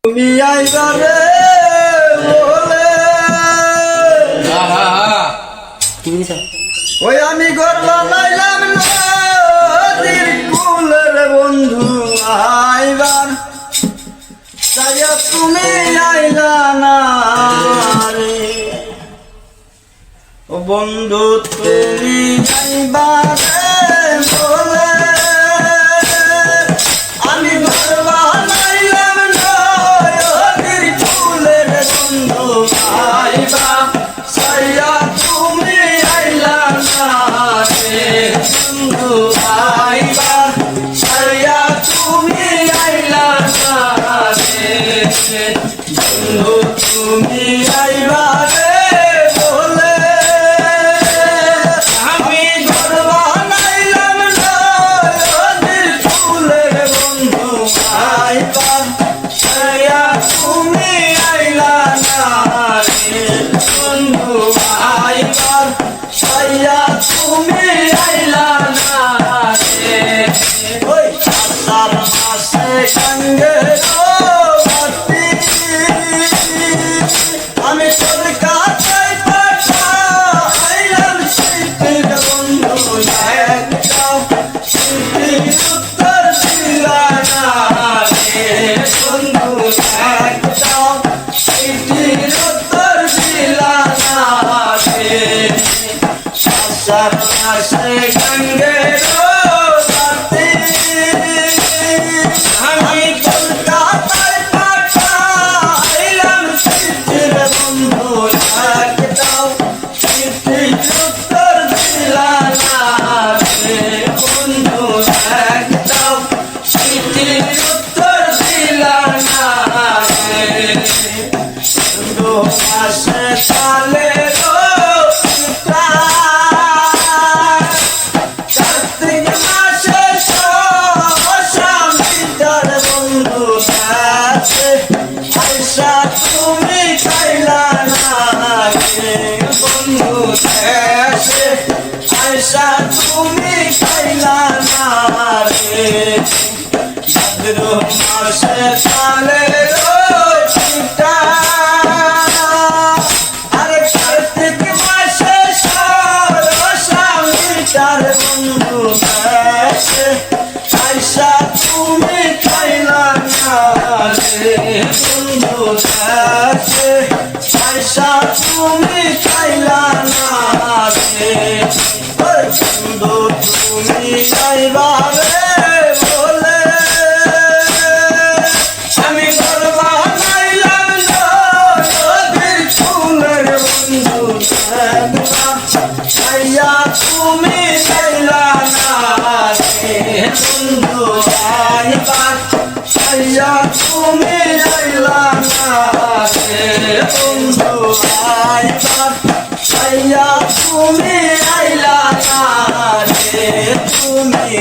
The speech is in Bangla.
তুমি আইবারে বলে ওই আমি ঘর বানাইলাম নদীর কুলের বন্ধু আইবার চাইয়া তুমি আইলা না রে ও বন্ধু তুমি আইবারে বলে আমি ঘর বানাইলাম নদীর কুলের বন্ধু আইবা চাইয়া তুমি আইলা না রে বন্ধু আইবা চাইয়া তুমি আইলা না রে বন্ধু তুমি আইবা রে বলে আমি ঘর বানাইলাম নদীর কুলের বন্ধু আইবা চাইয়া তুমি আইলা না রে বন্ধু আইবা চাইয়া তুমি আইলা না রে ওই আষাঢ় মাসে সঙ্গে আমি কলকাতায় পাঠাইলাম শীতের বন্ধু একটাও শীতের উত্তর দিলা না রে বন্ধু একটাও শীতের উত্তর দিলা না রে আষাঢ় মাসে গঙ্গের রাতে আমি কলকাতায় পাঠাইলাম শীতের বন্ধু একটাও শীতের উত্তর দিলা না রে বন্ধু একটাও শীতের উত্তর দিলা না রে বন্ধু মাসে সালে কার্তিক মাসে স্বামীটার বন্ধু আছে আইসা তুমি খাইলা না রে বন্ধু দেশে আইসা তুমি খাইলা না রে ভাদ্র মাসে সালে রোজটা আরে কার্তিক মাসে স্বামীটার বন্ধু দেশে আইসা তুমি খাইলা না রে বন্ধু দেশে আইসা তুমি খাইলা না রে বন্ধু তুমি খাইবা রে বলে আমি ঘর বানাইলাম নদীর কুলের বন্ধু একবার চাইয়া তুমি খাইলা না রে বন্ধু একবার চাইয়া তুমি আইলা না রে বন্ধু একবার চাইয়া তুমি আইলা না রে তুমি